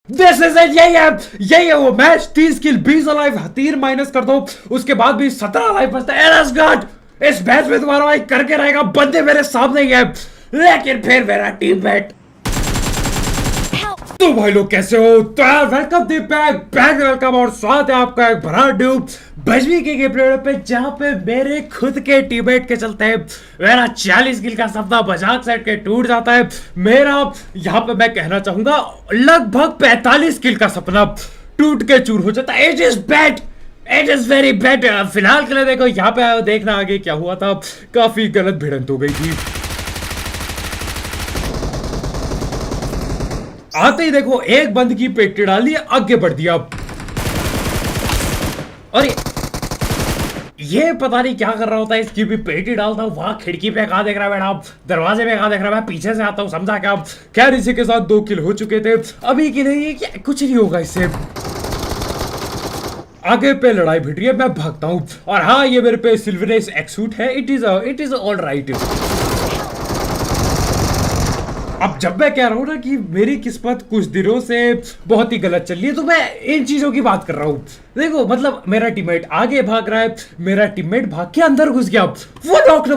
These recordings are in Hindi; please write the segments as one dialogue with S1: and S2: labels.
S1: दिस इज इट, यही है वो मैच। 30 किल 20 लाइफ 3 माइनस कर दो, उसके बाद भी 17 लाइफ बचता है। इस मैच में तुम्हारा भाई करके रहेगा, बंदे मेरे सामने ही है, लेकिन फिर मेरा टीममेट। तो भाई लोग कैसे हो? तो यार वेलकम बैक वेलकम और स्वागत है आपका एक बड़ा ड्यूब बजवी के गेम प्ले पे, जहां पे मेरे खुद के टीममेट के चलते हैं मेरा 40 किल का सपना मजाक सेट के टूट जाता है। मेरा यहां पे मैं कहना चाहूंगा लगभग 45 किल का सपना टूट के चूर हो जाता है। It is bad, it is very bad. फिलहाल के लिए देखो यहाँ पे देखना आगे क्या हुआ था। काफी गलत भिड़ंत हो गई थी। आते ही देखो एक बंद की पेटी डाली, आगे बढ़ दिया। और ये पता नहीं क्या कर रहा होता है, इसकी भी पेटी डालता हूं। वहां खिड़की पे कहां देख रहा है बेटा, दरवाजे पे कहां देख रहा है, मैं पीछे से आता हूं, समझा क्या? खैर इसी के साथ 2 किल हो चुके थे। अभी के लिए क्या कुछ नहीं होगा इससे। आगे पे लड़ाई भिड़ रही है, मैं भागता हूं। और हाँ, ये मेरे पे सिल्वरेस एक्सूट है। It is all right. अब जब मैं कह रहा हूं ना कि मेरी किस्मत कुछ दिनों से बहुत ही गलत चल रही है, तो मैं इन चीजों की बात कर रहा हूं। देखो मतलब मेरा टीममेट आगे भाग रहा है, मेरा टीममेट भाग के अंदर घुस गया। वो डॉक्टर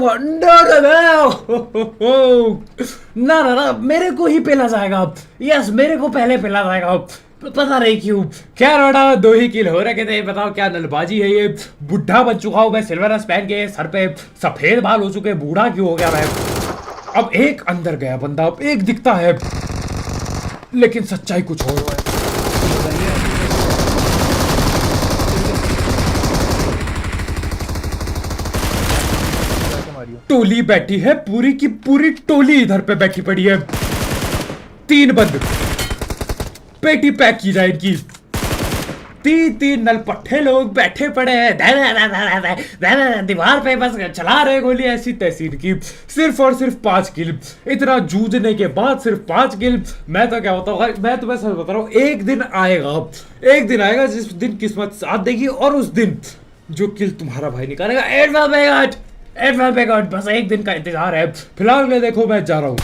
S1: ना ना ना, मेरे को ही पहला जाएगा। यस, मेरे को पहले पहला जाएगा, पता नहीं क्यों। खैर बेटा 2 ही किल हो रखे थे। बताओ क्या नलबाजी है ये। बुढ़ा बन चुका हूं मैं, सिल्वर पहन के, सर पे सफेद बाल हो चुके, बूढ़ा क्यों हो गया मैं। अब एक अंदर गया बंदा, अब एक दिखता है, लेकिन सच्चाई कुछ और है। टोली बैठी है, पूरी की पूरी टोली इधर पे बैठी पड़ी है। 3 बंद, पेटी पैक की जाए इनकी। 3 नलपट्टे लोग बैठे पड़े हैं, दीवार पे बस चला रहे गोली ऐसी तैसी की। सिर्फ और सिर्फ 5 किल, इतना जूझने के बाद सिर्फ 5 किल। मैं तो क्या होता हूँ, मैं तुम्हें सच बता रहा हूँ, एक दिन आएगा जिस दिन किस्मत साथ देगी, और उस दिन जो किल तुम्हारा भाई निकालेगा। बस एक दिन का इंतजार है। फिलहाल में देखो मैं जा रहा हूँ,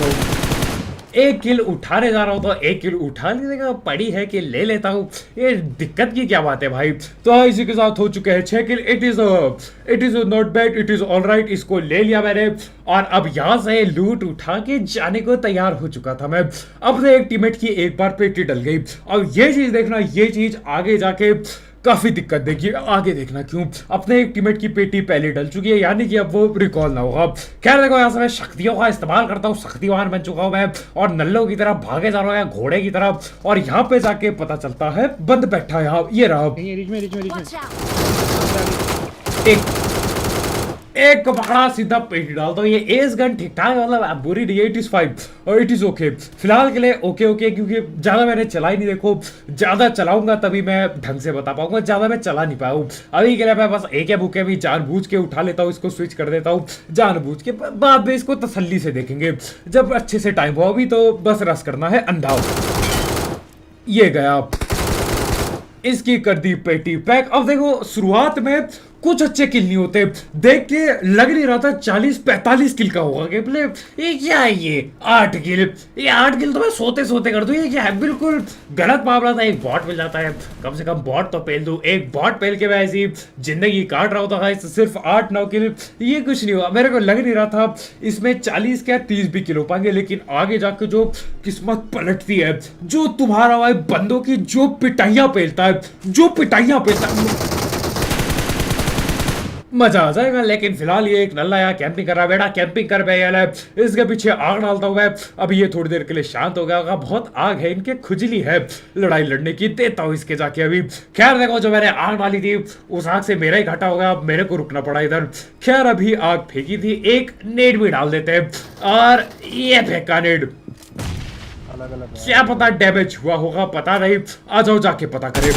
S1: एक किल उठाने जा रहा हूं, तो एक किल उठा लेने पड़ी है कि ले लेता हूं। ये दिक्कत की क्या बात है भाई। तो इसी के साथ हो चुके हैं 6 kill. It is not bad, it is all right. इसको ले लिया मैंने, और अब यहां से लूट उठा के जाने को तैयार हो चुका था मैं। अपने एक टीममेट की एक बार पेटी डल गई। अब ये चीज देखना, ये चीज आगे जाके काफी दिक्कत देगी। आगे देखना क्यों। अपने एक टीममेट की पेटी पहले डल चुकी है, यानी कि अब वो रिकॉल ना होगा। खैर देखो यहाँ से मैं शक्तियों का इस्तेमाल करता हूँ, शक्तिवान बन चुका हूँ मैं, और नल्लों की तरह भागे जा रहा हूँ या घोड़े की तरह। और यहाँ पे जाके पता चलता है बंद बैठा है यहाँ, ये रहा। एक को पकड़ा, सीधा पेटी डाल दो। ये एस गन ठीक ठाक, मतलब बुरी नहीं है। इट इज 5 और इट इज ओके। फिलहाल के लिए ओके, क्योंकि ज्यादा मैंने चला ही नहीं। देखो ज्यादा चलाऊंगा तभी मैं ढंग से बता पाऊंगा, ज्यादा मैं चला नहीं पाया हूं। अभी के लिए मैं बस एक बुके भी जानबूझ के उठा लेता हूँ, इसको स्विच कर देता हूँ जानबूझ के। बाद में इसको तसल्ली से देखेंगे जब अच्छे से टाइम हो। अभी तो बस रस करना है अंधा। ये गया, इसकी कर दी पेटी पैक। अब देखो शुरुआत में कुछ अच्छे किल नहीं होते, देख के लग नहीं रहा था 40-45 किल का होगा गेम प्ले। ये क्या है, ये 8 किल, ये 8 किल तो मैं सोते सोते कर दूं। ये क्या है, बिल्कुल गलत मामला था। एक बॉट मिल जाता है, कम से कम बॉट तो पेल दूं। एक बॉट पेल के मैं ऐसी जिंदगी काट रहा होता है। सिर्फ 8-9 किल, ये कुछ नहीं हुआ। मेरे को लग नहीं रहा था इसमें 40 क्या 30 भी किल हो पाएंगे। लेकिन आगे जाके जो किस्मत पलटती है, जो तुम्हारा भाई बंदों की जो पिटाइयां पेलता है, मजा आ जाएगा। लेकिन फिलहाल ये एक नल्ला यहाँ कैंपिंग कर रहा है। बेटा कैंपिंग कर बेटा, इसके पीछे आग डालता हूँ मैं। अभी ये थोड़ी देर के लिए शांत हो गया होगा, बहुत आग है इनके, खुजली है लड़ाई लड़ने की। देता हूँ इसके जाके अभी। खैर देखो जो मैंने आग डाली थी उस आग से मेरा ही घाटा हो गया, मेरे को रुकना पड़ा इधर। खैर अभी आग फेंकी थी, एक नेट भी डाल देते हैं, और ये फेंका नेट। क्या पता डैमेज हुआ होगा, पता नहीं। आ जाओ जाके पता करें।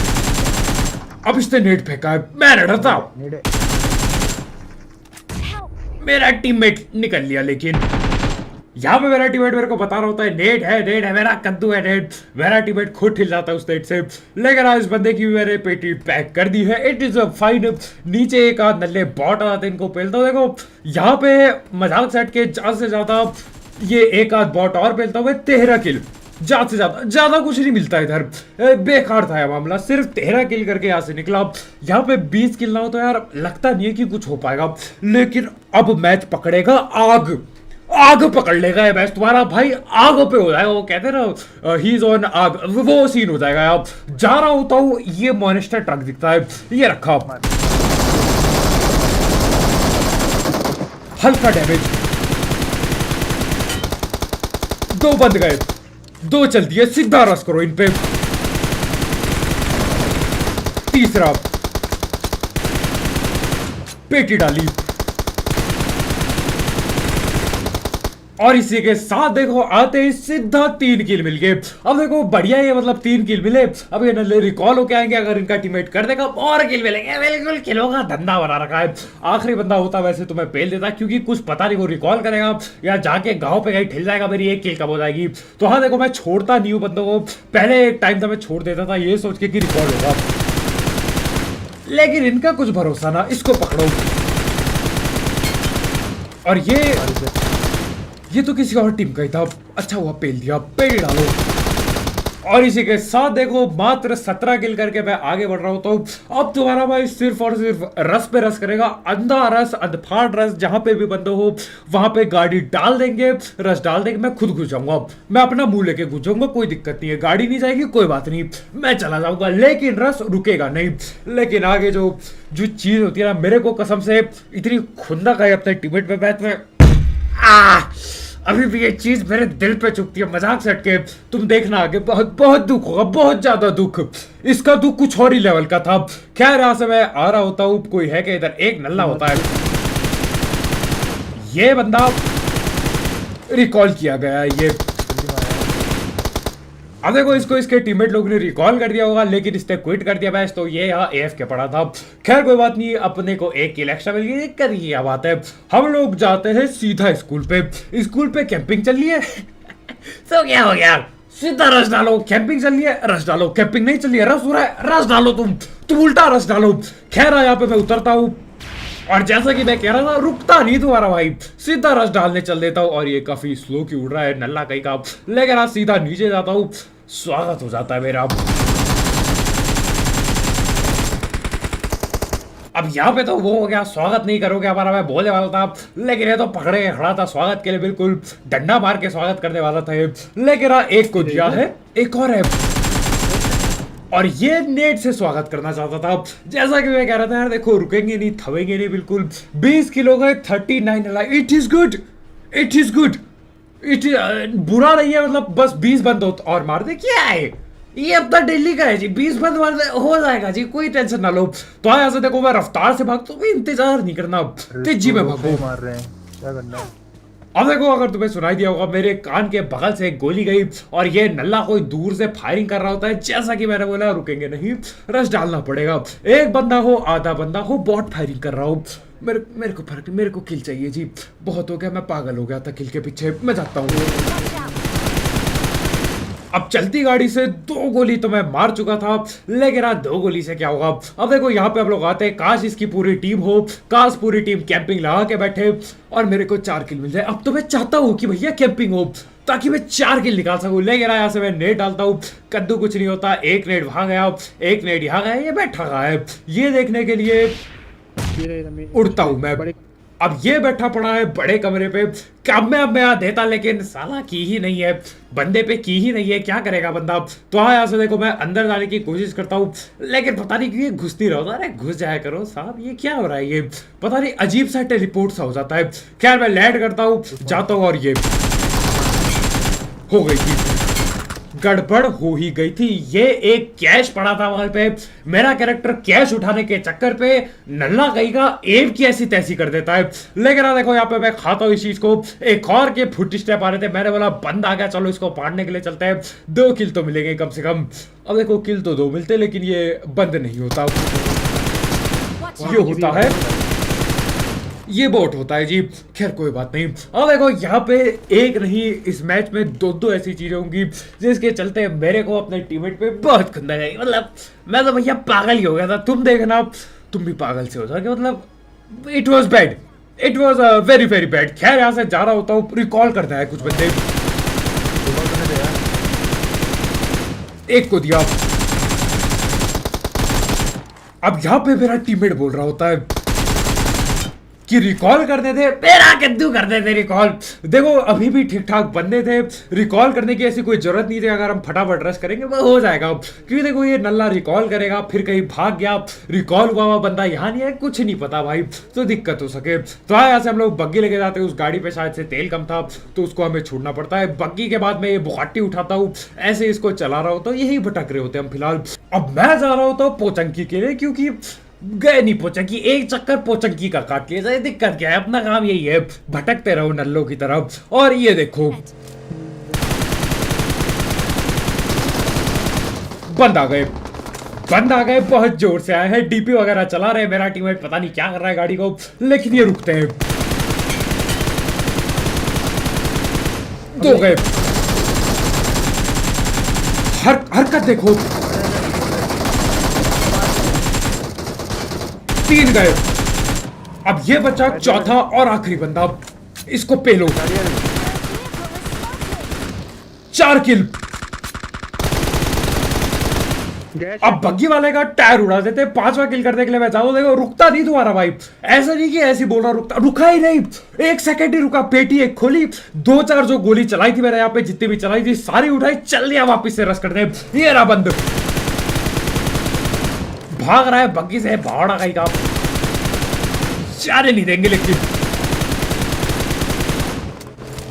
S1: अब इसने नेट फेंका है, मैं डरता हूं। मेरा टीममेट निकल लिया, लेकिन यहाँ पे मेरा टीममेट मेरे को बता रहा होता है नेट है मेरा कद्दू है नेट। मेरा टीममेट खुद हिल जाता है उस नेट से। लेकिन आज इस बंदे की मैंने पेटी पैक कर दी है। It is a fine. नीचे एक आध नल्ले बॉट आते हैं, इनको पेलता हूँ। देखो यहाँ पे मजाक सेट के ज्यादा से ज्यादा ये एक आध बॉट और पेलता हुआ 13 किल। ज्यादा से ज्यादा कुछ नहीं मिलता इधर। बेकार था यह मामला, सिर्फ 13 किल करके यहाँ से निकला। यहाँ पे 20 किल ना हो तो यार लगता नहीं है कि कुछ हो पाएगा, लेकिन अब मैच पकड़ेगा आग। आग पकड़ लेगा ये मैच तुम्हारा भाई, आग पे हो जाएगा। वो कहते हैं ना ही इज ऑन आग, वो सीन हो जाएगा। यार जा रहा होता हूँ, ये मॉनेस्टर ट्रक दिखता है, ये रखा, हल्का डैमेज, 2 बंद गए, 2 चल दिए, सीधा रस करो इन पे। तीसरा पेटी डाली, और इसी के साथ देखो आते ही सीधा 3 किल मिल गए। अब देखो बढ़िया है, मतलब 3 किल मिले। अब ये नल्ले रिकॉल होके आएंगे, अगर इनका टीममेट कर देगा और किल मिलेंगे। बिल्कुल किलों का धंधा बना रखा है। आखिरी बंदा होता वैसे तो मैं पेल देता, क्योंकि कुछ पता नहीं वो रिकॉल करेगा या जाके गाँव पे कहीं ठिल जाएगा, मेरी 1 किल कब हो जाएगी। तो हाँ देखो, मैं छोड़ता नहीं हूँ बंदों को। पहले एक टाइम था मैं छोड़ देता था ये सोच के कि रिकॉल होगा, लेकिन इनका कुछ भरोसा ना। इसको पकड़ो, और ये तो किसी और टीम का ही था। अच्छा हुआ पेल दिया, पेल डालो। और इसी के साथ देखो मात्र 17 किल करके मैं आगे बढ़ रहा हूं। तो अब तुम्हारा भाई सिर्फ और सिर्फ रस पे रस करेगा, अंधा रस, अधफाड़ रस। जहां पे भी बंदे हो वहां पे गाड़ी डाल देंगे, रस डाल देंगे। मैं खुद घुस जाऊंगा, मैं अपना मुंह लेके घुस जाऊंगा, कोई दिक्कत नहीं है। गाड़ी नहीं जाएगी, कोई बात नहीं, मैं चला जाऊंगा, लेकिन रस रुकेगा नहीं। लेकिन आगे जो चीज होती है ना, मेरे को कसम से इतनी खुंदक है अपने टीममेट पे बैठ में, अभी भी ये चीज मेरे दिल पे चुभती है। मजाक से हटके तुम देखना आगे बहुत बहुत दुख होगा, बहुत ज्यादा दुख। इसका दुख कुछ और ही लेवल का था। खैर यहाँ से मैं आ रहा होता हूँ, कोई है कि इधर एक नल्ला होता है, ये बंदा रिकॉल किया गया है। ये अब देखो इसको इसके टीममेट लोग ने रिकॉल कर दिया होगा, लेकिन इसने क्विट कर दिया मैच, तो ये यहाँ एफ के पड़ा था। खैर कोई बात नहीं, अपने को 1 किल एक्स्ट्रा मिल गई। कर क्या बात है, हम लोग जाते हैं सीधा स्कूल पे। स्कूल पे कैंपिंग चल रही है तो क्या हो गया, सीधा रस डालो। कैंपिंग चल रही है, रस डालो। कैंपिंग नहीं चल रही है, रस हो रहा है, रस डालो। तुम उल्टा रस डालो। खैर यहाँ पे मैं उतरता हूँ, और जैसा कि मैं कह रहा था, रुकता नहीं तुम्हारा भाई, सीधा रस डालने चल देता हूँ। और ये काफी स्लो की उड़ रहा है नल्ला कहीं का, लेकिन आज सीधा नीचे जाता हूँ, स्वागत हो जाता है मेरा। अब यहाँ पे तो वो हो गया, स्वागत नहीं करोगे हमारा, मैं बोलने वाला था, लेकिन ये तो पकड़े खड़ा था स्वागत के लिए, बिल्कुल डंडा मार के स्वागत करने वाला था ये। लेकिन एक को दिया है, एक और है, और ये नेट से स्वागत करना चाहता था। जैसा कि मैं कह रहा था यार, देखो रुकेंगे नहीं, थमेंगे नहीं बिल्कुल। 20 किलो गए, 39 alive. It is good, it is good, it बुरा नहीं है। मतलब बस 20 बंद और मार दे, क्या है ये, अब तक दिल्ली का है जी। 20 बंद मार दे, हो जाएगा जी, कोई टेंशन ना लो। तो यहाँ से देखो मैं रफ्तार से भागता हूँ, इंतजार नहीं करना, तेजी में भागो।
S2: मार रहे हैं, क्या करना है।
S1: अब देखो, अगर तुम्हें सुनाई दिया होगा, मेरे कान के बगल से एक गोली गई, और ये नल्ला कोई दूर से फायरिंग कर रहा होता है। जैसा कि मैंने बोला, रुकेंगे नहीं, रश डालना पड़ेगा। एक बंदा हो, आधा बंदा हो, बॉट फायरिंग कर रहा हो, मेरे को फर्क, मेरे को किल चाहिए जी। बहुत हो गया, मैं पागल हो गया था किल के पीछे, मैं जाता हूँ। अब चलती गाड़ी से 2 गोली तो मैं मार चुका था, लेकिन आज 2 गोली से क्या होगा। अब देखो यहाँ पे हम लोग आते हैं, काश इसकी पूरी टीम हो, काश पूरी टीम कैंपिंग लगा के बैठे और मेरे को 4 किल मिल जाए। अब तो मैं चाहता हूँ कि भैया कैंपिंग हो, ताकि मैं 4 किल निकाल सकूं। लेकिन यहाँ से मैं नेट डालता हूँ, कद्दू कुछ नहीं होता। एक नेट वहां गया, एक नेट यहाँ गया, ये बैठा गया है। ये देखने के लिए उड़ता हूँ मैं। अब ये बैठा पड़ा है बड़े कमरे पे, अब मैं यहाँ देता, लेकिन साला की ही नहीं है, बंदे पे की ही नहीं है, क्या करेगा बंदा। तो हाँ, यहाँ से देखो मैं अंदर जाने की कोशिश करता हूँ, लेकिन पता नहीं क्यों घुस नहीं रहा। अरे घुस जाया करो साहब, ये क्या हो रहा है, ये पता नहीं अजीब सा टेलीपोर्ट सा हो जाता है। खैर मैं लैंड करता हूँ, जाता हूँ, और ये हो गई थी, गड़बड़ हो ही गई थी। ये एक कैश पड़ा था वहां पे, मेरा कैरेक्टर कैश उठाने के चक्कर पे नल्ला कहीं का एम की ऐसी तैसी कर देता है। लेकिन देखो यहाँ पे मैं खाता हूँ इस चीज को। एक और के फुट स्टेप आ रहे थे, मैंने बोला बंद आ गया, चलो इसको पाड़ने के लिए चलते हैं। 2 किल तो मिलेंगे कम से कम। अब देखो किल तो 2 मिलते, लेकिन ये बंद नहीं होता, ये होता है, ये बोट होता है जी। खैर कोई बात नहीं। अब देखो यहाँ पे एक नहीं, इस मैच में 2 ऐसी चीजें होंगी जिसके चलते मेरे को अपने टीममेट पे बहुत खुंदा गई। मतलब मैं तो भैया पागल ही हो गया था। तुम देखना, तुम भी पागल से हो जाओगे। मतलब it was bad, it was very very bad. खैर यहाँ से जा रहा होता हूँ, रिकॉल करना है कुछ बंदे। एक को दिया। अब यहां पे मेरा टीममेट बोल रहा होता है कि रिकॉल करने थे, मेरा कद्दू करने थे रिकॉल। देखो अभी भी ठीक ठाक बंदे थे, रिकॉल करने की ऐसी कोई जरूरत नहीं थी। अगर हम फटाफट रश करेंगे वो हो जाएगा, क्योंकि देखो ये नल्ला रिकॉल करेगा फिर कहीं भाग गया, रिकॉल हुआ बंदा यहाँ नहीं है, कुछ नहीं पता भाई, तो दिक्कत हो सके। तो यहाँ से हम लोग बग्गी लेके जाते हैं। उस गाड़ी पे शायद से तेल कम था तो उसको हमें छोड़ना पड़ता है। बग्गी के बाद मैं ये बुगाटी उठाता हूँ, ऐसे इसको चला रहा होता हूँ, यही भटक रहे होते हैं हम फिलहाल। अब मैं जा रहा होता हूँ पोचंकी के लिए, क्योंकि गए नहीं पोचंकी, एक चक्कर पोचंकी का काट लिया जाए, दिक्कत क्या है, अपना काम यही है, भटकते रहो नल्लों की तरफ। और ये देखो बंद आ गए, बंद आ गए, बहुत जोर से आए हैं, डीपी वगैरह चला रहे। मेरा टीममेट पता नहीं क्या कर रहा है गाड़ी को, लेकिन ये रुकते हैं। दो गए, हरकत देखो, तीन गए। अब ये बचा चौथा और आखिरी बंदा, इसको पेलो। 4 किल। अब बग्गी वाले का टायर उड़ा देते, 5वां किल करने के लिए मैं जाऊँ। देखो रुकता नहीं तुम्हारा भाई, ऐसा नहीं कि ऐसे बोल रहा रुकता, रुका ही नहीं, 1 सेकंड ही रुका। पेटी एक खोली, 2-4 जो गोली चलाई थी मैंने यहाँ पे, जितनी भी चलाई थी सारी उठाई, चल दिया वापिस से रश करने। ये रहा बंद, भाग रहा है बग्गी से, भावड़ा कहीं का, जाने नहीं देंगे। लेकिन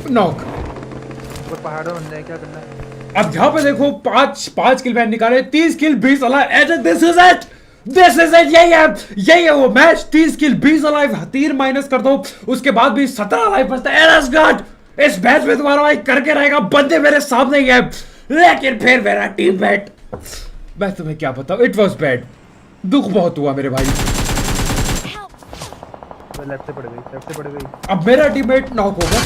S1: नॉक
S2: पहाड़ों में क्या करना है।
S1: अब यहाँ पे देखो 5 किल मैंने निकाले, 30 किल 20 alive. This is it, this is it, यही है वो मैच। 30 किल 20 अलाइव, 3 माइनस कर दो, उसके बाद भी 17 अलाइव बचता है। इस मैच में तुम्हारा भाई करके रहेगा, बंदे मेरे सामने ही है, लेकिन फिर मेरा टीममेट, मैं तुम्हें क्या बताऊं, इट वॉज बैड, दुख बहुत हुआ मेरे भाई।
S2: लेफ्ट से पड़ गई।
S1: अब मेरा टीममेट नॉक हो गया,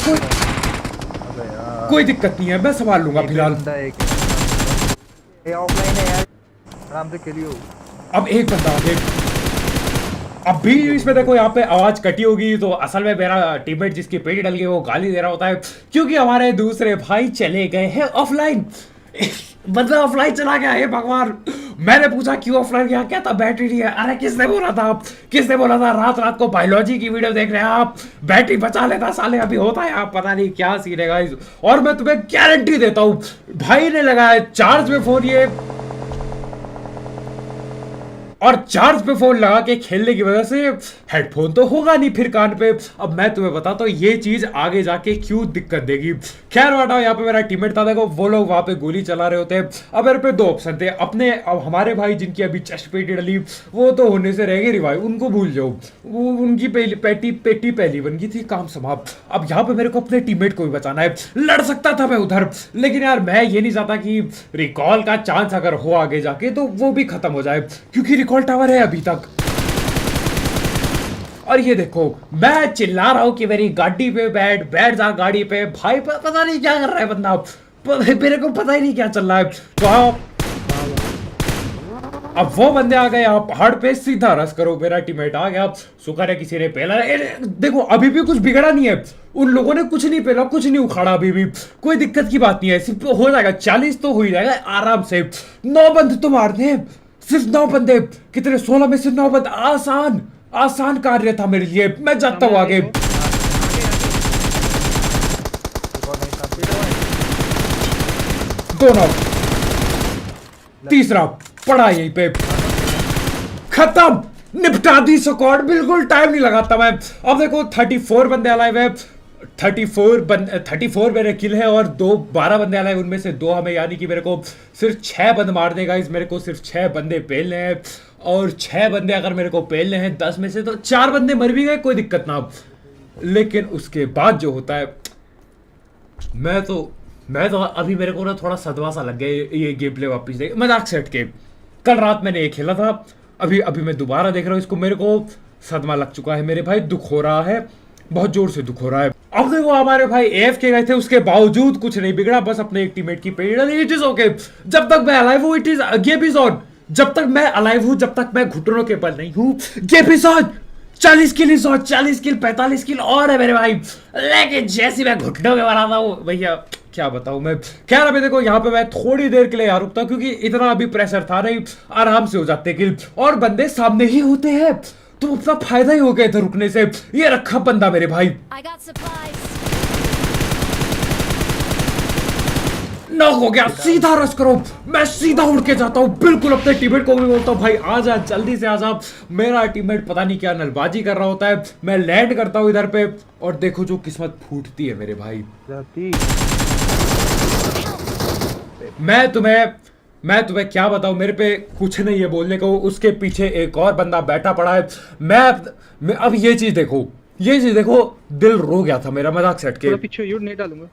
S1: कोई दिक्कत नहीं है, मैं संभाल लूंगा फिलहाल।
S2: ऑफलाइन है यार, आराम से खेलियो।
S1: अब एक बंदा आगे, अब भी इसमें देखो यहाँ पे आवाज कटी होगी, तो असल में मेरा टीममेट जिसकी पेटी डल गई वो गाली दे रहा होता है, क्योंकि हमारे दूसरे भाई चले गए हैं ऑफलाइन। मतलब ऑफलाइन चला गया है भगवान। मैंने पूछा क्यों ऑफलाइन गया, क्या था बैटरी नहीं है। अरे किसने बोला था, किसने बोला था रात को बायोलॉजी की वीडियो देख रहे हैं आप, बैटरी बचा लेता साले, अभी होता है आप, पता नहीं क्या सीन है गाइस। और मैं तुम्हें गारंटी देता हूँ, भाई ने लगाया चार्ज में फोन, ये और चार्ज पे फोन लगा के खेलने की वजह से हेडफोन तो होगा नहीं फिर कान पे। अब मैं तुम्हें बताता हूँ ये चीज आगे जाके क्यों दिक्कत देगी। खैर हटाओ, यहाँ पे मेरा टीममेट था, देखो वो लोग वहां पे गोली चला रहे होते हैं। अब मेरे पे 2 ऑप्शन थे अपने। अब हमारे भाई जिनकी अभी चेस्ट पेटी डली, वो तो होने से रह गए रिवाइव, उनको भूल जाओ, वो उनकी पेटी पहली बन गई थी, काम समाप्त। अब यहाँ पे मेरे को अपने टीममेट को भी बचाना है। लड़ सकता था मैं उधर, लेकिन यार मैं ये नहीं चाहता कि रिकॉल का चांस अगर हो आगे जाके तो वो भी खत्म हो जाए, क्योंकि रिकॉल टावर है अभी तक। और ये देखो मैं चिल्ला रहा हूं कि मेरी गाड़ी पे बैठ जा गाड़ी पे, भाई पता नहीं क्या कर रहा है बंदा, मेरे को पता ही नहीं क्या चल रहा है। तो अब वो बंदे आ गए यहाँ पहाड़ पे, सीधा रस करो। मेरा टीममेट आ गया, शुक्र है किसी ने पहला। देखो अभी भी कुछ बिगड़ा नहीं है, उन लोगों ने कुछ नहीं पहला, कुछ नहीं उखाड़ा, अभी भी कोई दिक्कत की बात नहीं है। सिर्फ हो जाएगा 40 तो हो ही जाएगा आराम से। 9 बंदे तो मारने हैं, सिर्फ 9 बंदे, कितने 16 में से 9 बंदे, आसान कार्य था मेरे लिए। मैं जाता हूँ आगे। 2 नॉक, तीसरा पड़ा यहीं पे, खत्म, निपटा दी स्क्वाड, बिल्कुल टाइम नहीं लगाता मैं। अब देखो 34 बंदे अलाइव है, 34 मेरे किल है, और 12 बंदे अलाइव, उनमें से 2 हमें, यानी कि मेरे को सिर्फ 6 बंद मार देगा इस, मेरे को सिर्फ 6 बंदे पेलने हैं। और 6 बंदे अगर मेरे को पेलने हैं 10 में से, तो 4 बंदे मर भी गए, कोई दिक्कत ना। लेकिन उसके बाद जो होता है, मैं तो अभी मेरे को ना थोड़ा सदमा सा लग गया ये गेम प्ले वापस देख, मजाक से हट के। कल रात मैंने ये खेला था, अभी मैं दोबारा देख रहा हूँ इसको, मेरे को सदमा लग चुका है मेरे भाई, दुख हो रहा है, बहुत जोर से दुख हो रहा है। अब देखो हमारे भाई AFK गए थे, उसके बावजूद कुछ नहीं बिगड़ा, बस अपने एक टीममेट की पेड़। इट इज ओके, जब तक मैं अलाइव हूँ, it is game is on. जब तक मैं अलाइव हूँ, जब तक मैं घुटनों के बल नहीं हूँ, game is on. 40 kill is on, 40 किल 45 किल और है मेरे भाई। लेकिन जैसे मैं घुटनों के बल आता हूँ, भैया क्या बताऊं मैं। खैर अभी देखो यहाँ पे मैं थोड़ी देर के लिए यहाँ रुकता क्योंकि इतना अभी प्रेशर था नहीं, आराम से हो जाते किल और बंदे सामने ही होते हैं, तो अपना फायदा ही हो गया इधर रुकने से। ये रखा बंदा मेरे भाई,
S3: I got supplies.
S1: नॉक हो गया। सीधा रश करो, मैं सीधा उड़ के जाता हूँ, बिल्कुल अपने टीममेट को भी बोलता हूँ भाई आजा जल्दी से आजा। मेरा टीममेट पता नहीं क्या नलबाजी कर रहा होता है, मैं लैंड करता हूँ इधर पे और देखो जो किस्मत फूटती है मेरे भाई।
S2: जाती
S1: मैं तुम्हें क्या बताऊं, मेरे पे कुछ नहीं है बोलने को। उसके पीछे एक और बंदा बैठा पड़ा है। मैं अब ये चीज देखो, दिल रो गया था मेरा, मजाक से हट के।
S4: थोड़ा पीछे यूड नहीं डालूंगा।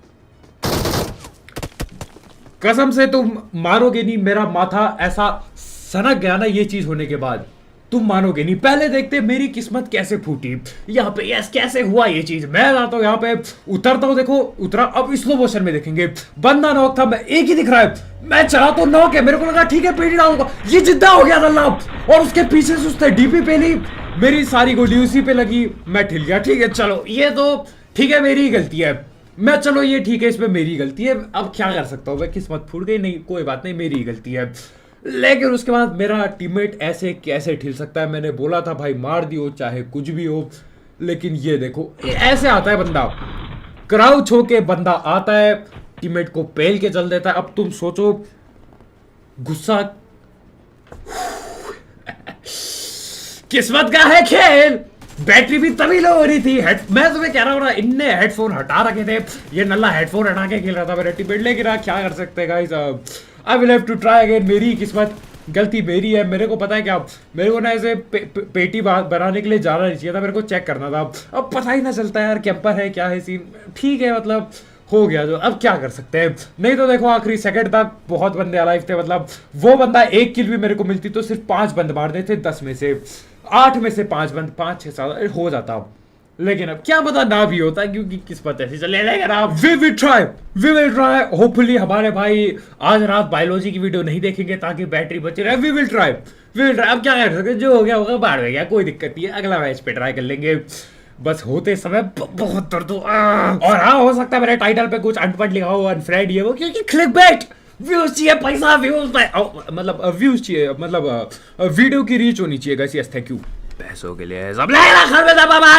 S1: कसम से तुम मानोगे नहीं, मेरा माथा ऐसा सनक गया ना ये चीज होने के बाद, तुम मानोगे नहीं। पहले देखते मेरी किस्मत कैसे फूटी यहाँ पे, यस कैसे हुआ ये चीज। मैं आता हूँ यहाँ पे, उतरता हूँ, देखो उतरा। अब स्लो मोशन में देखेंगे, बंदा नॉक था, मैं एक ही दिख रहा है, मैं चला तो नॉक है, मेरे को लगा ठीक है पीटी डालूंगा, ये जिद्दा हो गया था और उसके पीछे से उसने डीपी पे ली, मेरी सारी गोली उसी पे लगी, मैं ठिल गया। ठीक है चलो ये तो ठीक है मेरी ही गलती है, मैं चलो ये ठीक है इसमें मेरी गलती है, अब क्या कर सकता हूँ मैं, किस्मत फूट गई, नहीं कोई बात नहीं मेरी ही गलती है। लेकिन उसके बाद मेरा टीममेट ऐसे कैसे ठिल सकता है, मैंने बोला था भाई मार दियो चाहे कुछ भी हो, लेकिन ये देखो ऐसे आता है बंदा, क्राउच होके बंदा आता है, टीममेट को पेल के चल देता है। अब तुम सोचो गुस्सा किस्मत का है खेल। बैटरी भी तभी लो हो रही थी, मैं तुम्हें कह रहा हूँ ना, इनने हेडफोन हटा रखे थे, ये नल्ला हेडफोन हटा के खेल रहा था मेरा टीममेट, लेकिन क्या कर सकते हैं guys, I will have to try again. मेरी किस्मत, गलती मेरी है। मेरे को पता है क्या, मेरे को ना ऐसे पेटी बनाने के लिए जाना नहीं चाहिए था, मेरे को चेक करना था। अब पता ही ना चलता यार कैंपर है क्या है सीन, ठीक है मतलब हो गया जो, अब क्या कर सकते हैं। नहीं तो देखो आखिरी सेकंड तक बहुत बंदे अलाइव थे, मतलब वो बंदा एक किल भी मेरे को मिलती तो सिर्फ 5 बंद मारने थे, 10 में से 8 में से 5 बंद, 5 6 7 हो जाता। लेकिन अब क्या पता ना भी होता क्योंकि किस्मत ऐसी चले जाएगा। We will try hopefully. हमारे भाई आज रात बायोलॉजी की वीडियो नहीं देखेंगे ताकि बैटरी बचे रहे। We will try. अब क्या कर सकते, जो हो गया होगा, बाहर हो गया, कोई दिक्कत नहीं है, अगला मैच पे ट्राई कर लेंगे। बस होते समय बहुत दर्द हो। और हाँ हो सकता है मेरे टाइटल पे कुछ अनपढ़ लिखा हो, अनफ्रेंड ये वो, क्योंकि क्लिकबेट व्यूज चाहिए, पैसा व्यूज, मतलब व्यूज चाहिए, मतलब वीडियो की रीच होनी चाहिए। Yes thank you. पैसों के लिए सब लेना खरीदा बाबा।